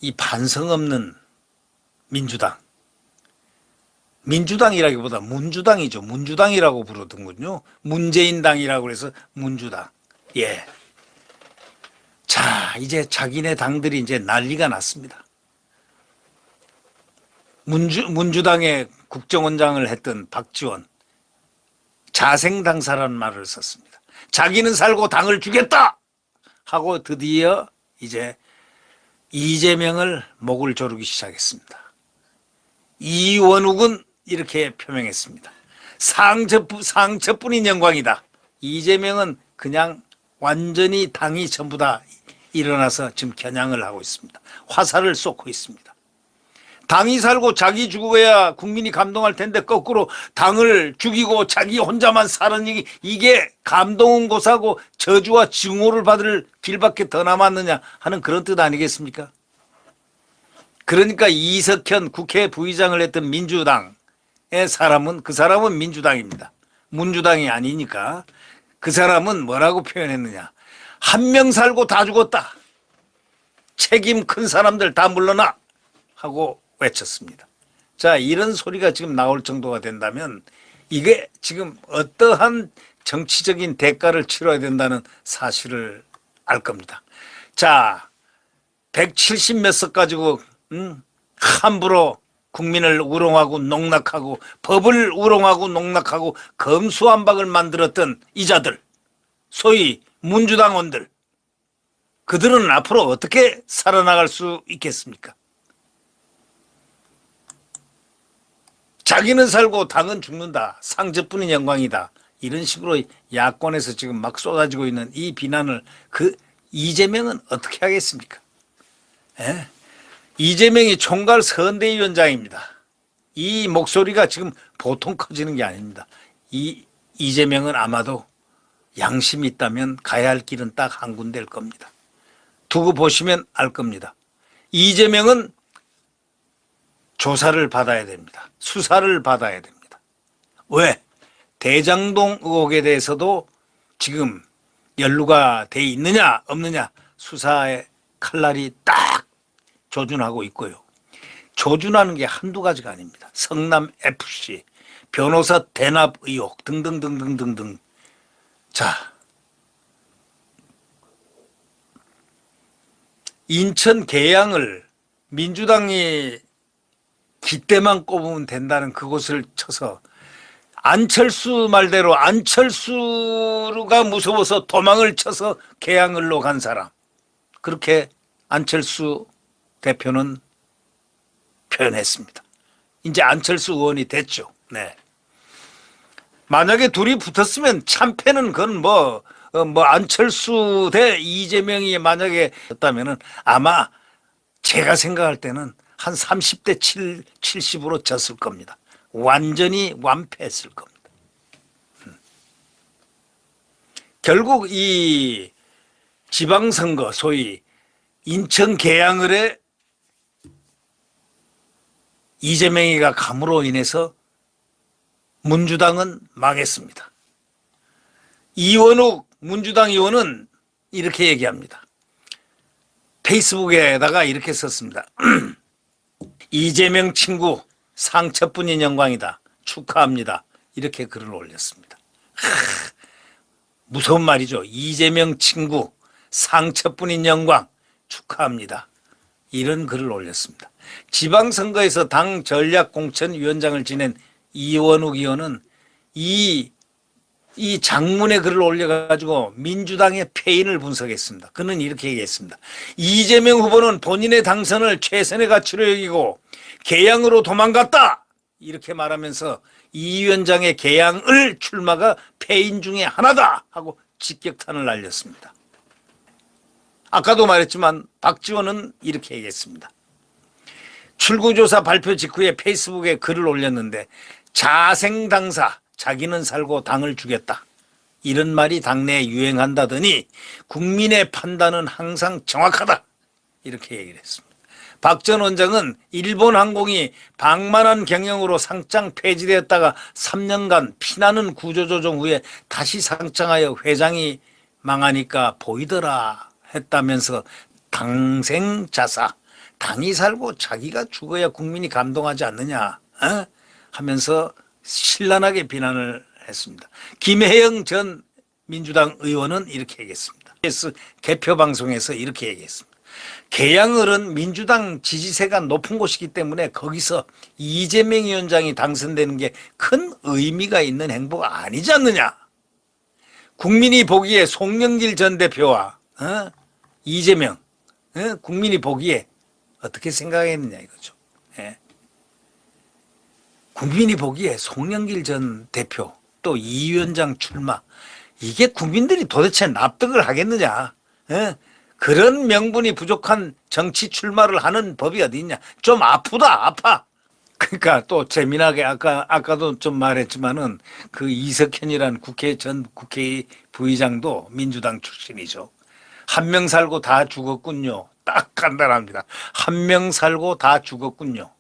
이 반성 없는 민주당, 민주당이라기보다 문주당이죠. 문주당이라고 부르던군요. 문재인당이라고 해서 문주당. 예. 자, 이제 자기네 당들이 이제 난리가 났습니다. 문주당의 국정원장을 했던 박지원, 자생당사라는 말을 썼습니다. 자기는 살고 당을 주겠다 하고 드디어 이제 이재명을 목을 조르기 시작했습니다. 이원욱은 이렇게 표명했습니다. 상처뿐인 영광이다. 이재명은 그냥 완전히 당이 전부 다 일어나서 지금 겨냥을 하고 있습니다. 화살을 쏘고 있습니다. 당이 살고 자기 죽어야 국민이 감동할 텐데 거꾸로 당을 죽이고 자기 혼자만 사는 이게 감동은 고사고 저주와 증오를 받을 길밖에 더 남았느냐 하는 그런 뜻 아니겠습니까? 그러니까 이석현 국회 부의장을 했던 민주당의 사람은 그 사람은 민주당입니다. 문주당이 아니니까 그 사람은 뭐라고 표현했느냐. 한 명 살고 다 죽었다. 책임 큰 사람들 다 물러나 하고 외쳤습니다. 자, 이런 소리가 지금 나올 정도가 된다면 이게 지금 어떠한 정치적인 대가를 치러야 된다는 사실을 알 겁니다. 자, 170 몇 석 가지고 함부로 국민을 우롱하고 농락하고 법을 우롱하고 농락하고 검수완박을 만들었던 이자들, 소위 문주당원들, 그들은 앞으로 어떻게 살아나갈 수 있겠습니까? 자기는 살고 당은 죽는다. 상처뿐인 영광이다. 이런 식으로 야권에서 지금 막 쏟아지고 있는 이 비난을 그 이재명은 어떻게 하겠습니까? 예? 이재명이 총괄 선대위원장입니다. 이 목소리가 지금 보통 커지는 게 아닙니다. 이재명은 아마도 양심이 있다면 가야 할 길은 딱 한 군데일 겁니다. 두고 보시면 알 겁니다. 이재명은 조사를 받아야 됩니다. 수사를 받아야 됩니다. 왜? 대장동 의혹에 대해서도 지금 연루가 돼 있느냐 없느냐 수사의 칼날이 딱 조준하고 있고요. 조준하는 게 한두 가지가 아닙니다. 성남FC, 변호사 대납 의혹 등등등등등등. 자, 인천 계양을 민주당이 깃대만 꼽으면 된다는 그곳을 쳐서 안철수 말대로 안철수가 무서워서 도망을 쳐서 계양을로 간 사람, 그렇게 안철수 대표는 표현했습니다. 이제 안철수 의원이 됐죠. 네. 만약에 둘이 붙었으면 참패는 그건 뭐 안철수 대 이재명이 만약에 졌다면은 아마 제가 생각할 때는 한 30대 70으로 졌을 겁니다. 완전히 완패했을 겁니다. 결국 이 지방선거 소위 인천 계양을에 이재명이가 감으로 인해서 문주당은 망했습니다. 이원욱 문주당 의원은 이렇게 얘기합니다. 페이스북에다가 이렇게 썼습니다. 이재명 친구 상처뿐인 영광이다. 축하합니다. 이렇게 글을 올렸습니다. 무서운 말이죠. 이재명 친구 상처뿐인 영광 축하합니다. 이런 글을 올렸습니다. 지방선거에서 당 전략공천위원장을 지낸 이원욱 의원은 이 장문의 글을 올려가지고 민주당의 패인을 분석했습니다. 그는 이렇게 얘기했습니다. 이재명 후보는 본인의 당선을 최선의 가치로 여기고 계양으로 도망갔다. 이렇게 말하면서 이 위원장의 계양을 출마가 패인 중에 하나다 하고 직격탄을 날렸습니다. 아까도 말했지만 박지원은 이렇게 얘기했습니다. 출구조사 발표 직후에 페이스북에 글을 올렸는데 자생당사, 자기는 살고 당을 주겠다. 이런 말이 당내에 유행한다더니 국민의 판단은 항상 정확하다. 이렇게 얘기를 했습니다. 박 전 원장은 일본 항공이 방만한 경영으로 상장 폐지되었다가 3년간 피나는 구조조정 후에 다시 상장하여 회장이 망하니까 보이더라 했다면서 당생자사, 당이 살고 자기가 죽어야 국민이 감동하지 않느냐 하면서 신랄하게 비난을 했습니다. 김혜영 전 민주당 의원은 이렇게 얘기했습니다. 개표 방송에서 이렇게 얘기했습니다. 계양을은 민주당 지지세가 높은 곳이기 때문에 거기서 이재명 위원장이 당선되는 게 큰 의미가 있는 행보가 아니지 않느냐. 국민이 보기에 송영길 전 대표와 이재명 국민이 보기에 어떻게 생각했느냐 이거죠. 예. 국민이 보기에 송영길 전 대표 또 이 위원장 출마 이게 국민들이 도대체 납득을 하겠느냐. 예? 그런 명분이 부족한 정치 출마를 하는 법이 어디 있냐. 좀 아프다 아파. 그러니까 또 재미나게 아까도 좀 말했지만은 그 이석현이란 전 국회 부의장도 민주당 출신이죠. 한 명 살고 다 죽었군요. 딱 간단합니다. 한 명 살고 다 죽었군요.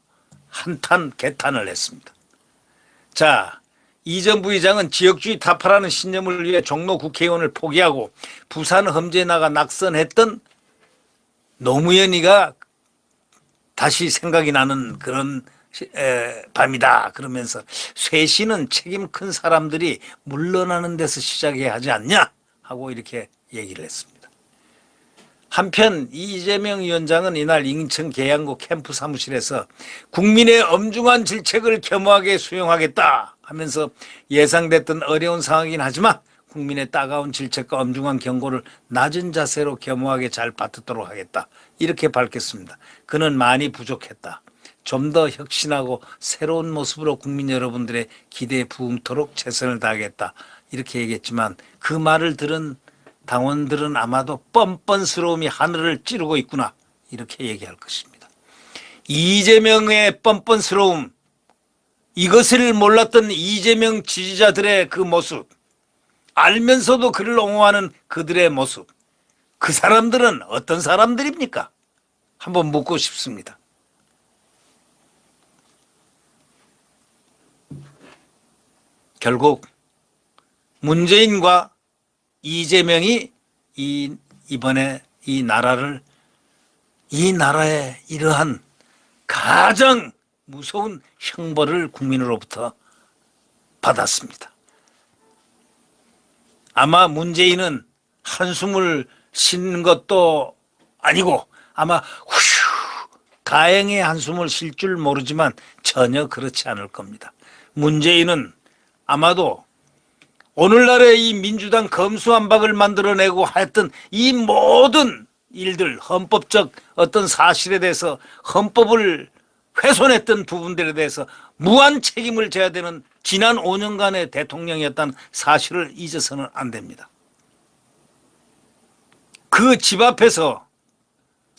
한탄 개탄을 했습니다. 자, 이 전 부의장은 지역주의 타파라는 신념을 위해 종로 국회의원을 포기하고 부산 험지에 나가 낙선했던 노무현이가 다시 생각이 나는 그런 밤이다. 그러면서 쇄신은 책임 큰 사람들이 물러나는 데서 시작해야 하지 않냐 하고 이렇게 얘기를 했습니다. 한편 이재명 위원장은 이날 인천 계양구 캠프 사무실에서 국민의 엄중한 질책을 겸허하게 수용하겠다 하면서 예상됐던 어려운 상황이긴 하지만 국민의 따가운 질책과 엄중한 경고를 낮은 자세로 겸허하게 잘 받듣도록 하겠다 이렇게 밝혔습니다. 그는 많이 부족했다. 좀 더 혁신하고 새로운 모습으로 국민 여러분들의 기대에 부응토록 최선을 다하겠다 이렇게 얘기했지만 그 말을 들은 당원들은 아마도 뻔뻔스러움이 하늘을 찌르고 있구나 이렇게 얘기할 것입니다. 이재명의 뻔뻔스러움, 이것을 몰랐던 이재명 지지자들의 그 모습, 알면서도 그를 옹호하는 그들의 모습, 그 사람들은 어떤 사람들입니까? 한번 묻고 싶습니다. 결국 문재인과 이재명이 이번에 이 나라의 이러한 가장 무서운 형벌을 국민으로부터 받았습니다. 아마 문재인은 한숨을 쉬는 것도 아니고 아마 후휴 다행히 한숨을 쉴 줄 모르지만 전혀 그렇지 않을 겁니다. 문재인은 아마도 오늘날의 이 민주당 검수완박을 만들어내고 했던 이 모든 일들, 헌법적 어떤 사실에 대해서 헌법을 훼손했던 부분들에 대해서 무한 책임을 져야 되는 지난 5년간의 대통령이었다는 사실을 잊어서는 안 됩니다. 그 집 앞에서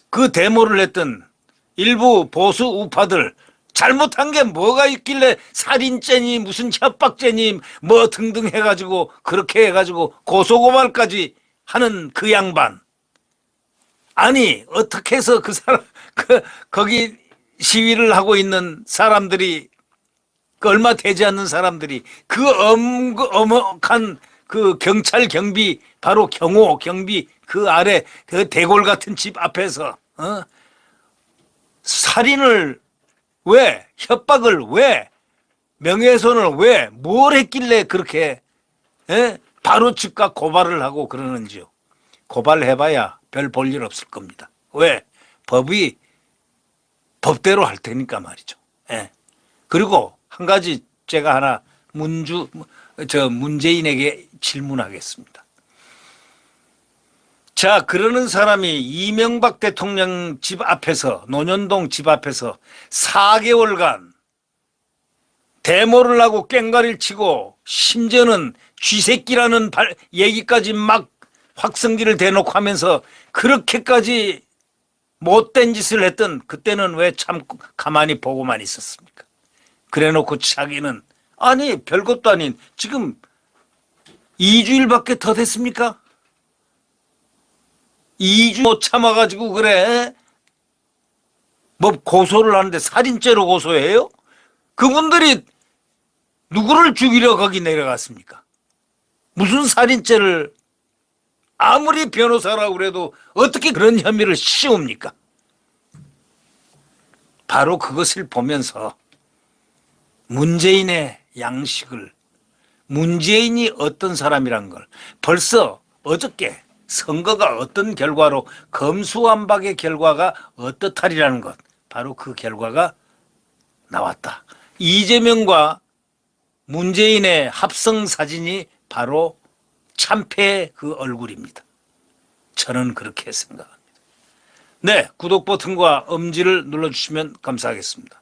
그 데모를 했던 일부 보수 우파들 잘못한 게 뭐가 있길래 살인죄니 무슨 협박죄니 뭐 등등 해가지고 그렇게 해가지고 고소고발까지 하는 그 양반. 아니 어떻게 해서 그 사람 거기 시위를 하고 있는 사람들이 그 얼마 되지 않는 사람들이 그 엄혹한 그 경찰 경비 바로 경호 경비 그 아래 그 대골 같은 집 앞에서 살인을 왜 협박을 왜 명예훼손을 왜 뭘 했길래 그렇게 바로 즉각 고발을 하고 그러는지요. 고발해봐야 별 볼 일 없을 겁니다. 왜? 법이 법대로 할 테니까 말이죠. 그리고 한 가지 제가 하나 문재인에게 질문하겠습니다. 자, 그러는 사람이 이명박 대통령 집 앞에서 논현동 집 앞에서 4개월간 데모를 하고 꽹과리를 치고 심지어는 쥐새끼라는 얘기까지 막 확성기를 대놓고 하면서 그렇게까지 못된 짓을 했던 그때는 왜 참 가만히 보고만 있었습니까? 그래놓고 자기는 아니 별것도 아닌 지금 2주일밖에 더 됐습니까? 2주 못 참아가지고 그래 뭐 고소를 하는데 살인죄로 고소해요? 그분들이 누구를 죽이려 거기 내려갔습니까? 무슨 살인죄를 아무리 변호사라고 그래도 어떻게 그런 혐의를 씌웁니까? 바로 그것을 보면서 문재인의 양식을, 문재인이 어떤 사람이란 걸 벌써 어저께 선거가 어떤 결과로 검수완박의 결과가 어떻다리라는 것, 바로 그 결과가 나왔다. 이재명과 문재인의 합성 사진이 바로 참패의 그 얼굴입니다. 저는 그렇게 생각합니다. 네, 구독 버튼과 엄지를 눌러주시면 감사하겠습니다.